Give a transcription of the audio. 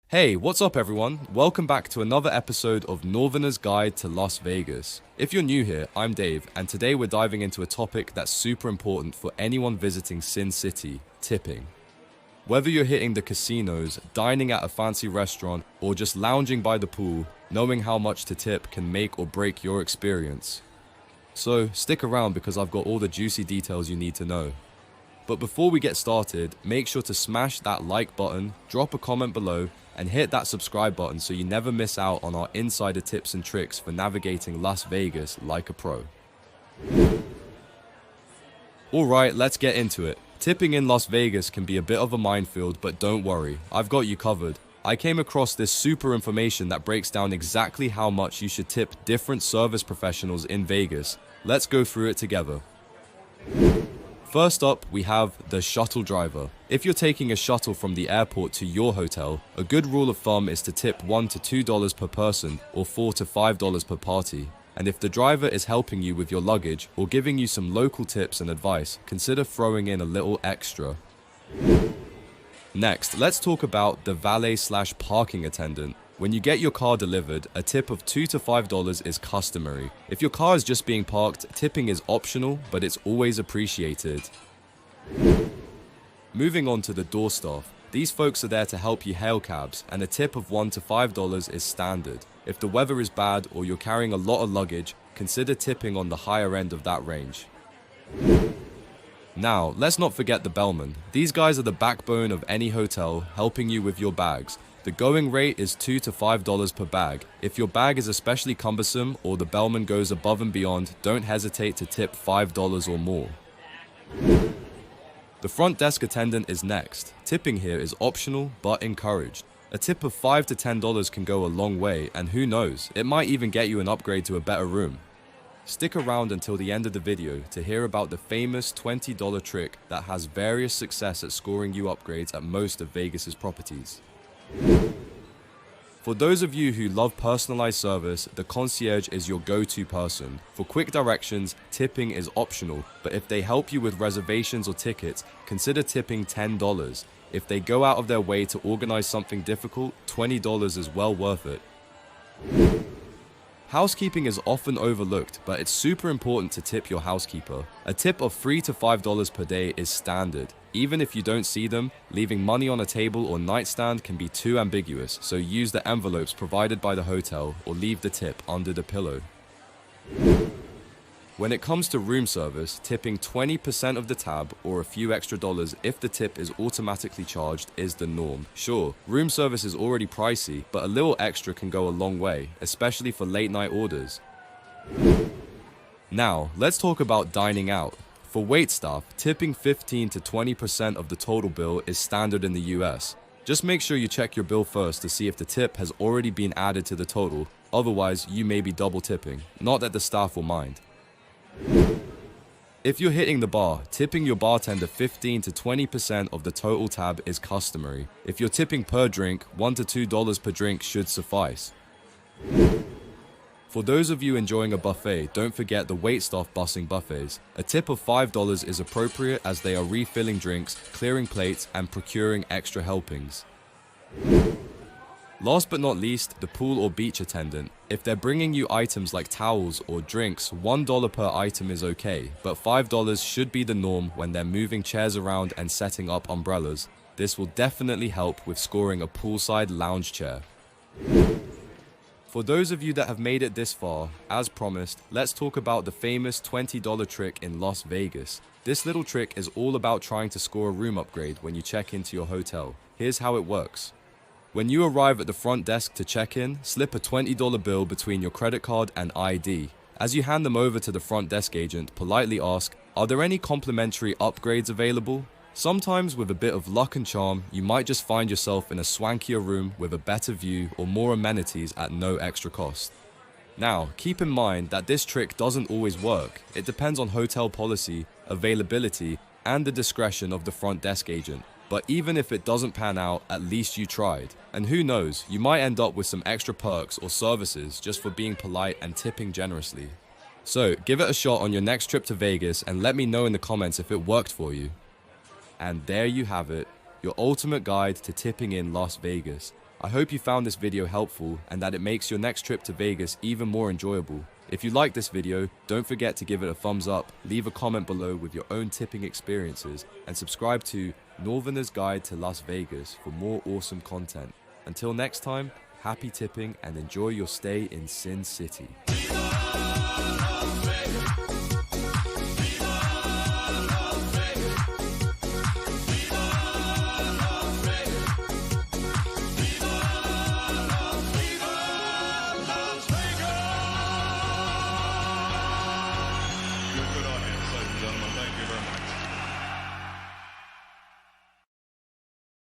Hey, what's up everyone? Welcome back to another episode of Northerner's Guide to Las Vegas. If you're new here, I'm Dave, and today we're diving into a topic that's super important for anyone visiting Sin City, tipping. Whether you're hitting the casinos, dining at a fancy restaurant, or just lounging by the pool, knowing how much to tip can make or break your experience. So stick around because I've got all the juicy details you need to know. But before we get started, make sure to smash that like button, drop a comment below, and hit that subscribe button so you never miss out on our insider tips and tricks for navigating Las Vegas like a pro. Alright, let's get into it. Tipping in Las Vegas can be a bit of a minefield, but don't worry, I've got you covered. I came across this super information that breaks down exactly how much you should tip different service professionals in Vegas. Let's go through it together. First up, we have the shuttle driver. If you're taking a shuttle from the airport to your hotel, a good rule of thumb is to tip $1 to $2 per person or $4 to $5 per party. And if the driver is helping you with your luggage or giving you some local tips and advice, consider throwing in a little extra. Next, let's talk about the valet/parking attendant. When you get your car delivered, a tip of $2 to $5 is customary. If your car is just being parked, tipping is optional, but it's always appreciated. Moving on to the door staff. These folks are there to help you hail cabs, and a tip of $1 to $5 is standard. If the weather is bad or you're carrying a lot of luggage, consider tipping on the higher end of that range. Now, let's not forget the bellman. These guys are the backbone of any hotel, helping you with your bags. The going rate is $2 to $5 per bag. If your bag is especially cumbersome or the bellman goes above and beyond, don't hesitate to tip $5 or more. The front desk attendant is next. Tipping here is optional but encouraged. A tip of $5 to $10 can go a long way, and who knows, it might even get you an upgrade to a better room. Stick around until the end of the video to hear about the famous $20 trick that has various success at scoring you upgrades at most of Vegas's properties. For those of you who love personalized service, the concierge is your go-to person. For quick directions, tipping is optional, but if they help you with reservations or tickets, consider tipping $10. If they go out of their way to organize something difficult, $20 is well worth it. Housekeeping is often overlooked, but it's super important to tip your housekeeper. A tip of $3 to $5 per day is standard. Even if you don't see them, leaving money on a table or nightstand can be too ambiguous, so use the envelopes provided by the hotel or leave the tip under the pillow. When it comes to room service, tipping 20% of the tab or a few extra dollars if the tip is automatically charged is the norm. Sure, room service is already pricey, but a little extra can go a long way, especially for late night orders. Now, let's talk about dining out. For waitstaff, tipping 15 to 20% of the total bill is standard in the US. Just make sure you check your bill first to see if the tip has already been added to the total, otherwise you may be double tipping. Not that the staff will mind. If you're hitting the bar, tipping your bartender 15 to 20% of the total tab is customary. If you're tipping per drink, $1 to $2 per drink should suffice. For those of you enjoying a buffet, don't forget the waitstaff bussing buffets. A tip of $5 is appropriate as they are refilling drinks, clearing plates, and procuring extra helpings. Last but not least, the pool or beach attendant. If they're bringing you items like towels or drinks, $1 per item is okay, but $5 should be the norm when they're moving chairs around and setting up umbrellas. This will definitely help with scoring a poolside lounge chair. For those of you that have made it this far, as promised, let's talk about the famous $20 trick in Las Vegas. This little trick is all about trying to score a room upgrade when you check into your hotel. Here's how it works. When you arrive at the front desk to check in, slip a $20 bill between your credit card and ID. As you hand them over to the front desk agent, politely ask, "Are there any complimentary upgrades available?" Sometimes with a bit of luck and charm, you might just find yourself in a swankier room with a better view or more amenities at no extra cost. Now, keep in mind that this trick doesn't always work. It depends on hotel policy, availability, and the discretion of the front desk agent. But even if it doesn't pan out, at least you tried. And who knows, you might end up with some extra perks or services just for being polite and tipping generously. So, give it a shot on your next trip to Vegas and let me know in the comments if it worked for you. And there you have it, your ultimate guide to tipping in Las Vegas. I hope you found this video helpful and that it makes your next trip to Vegas even more enjoyable. If you liked this video, don't forget to give it a thumbs up, leave a comment below with your own tipping experiences, and subscribe to Northerner's Guide to Las Vegas for more awesome content. Until next time, happy tipping and enjoy your stay in Sin City.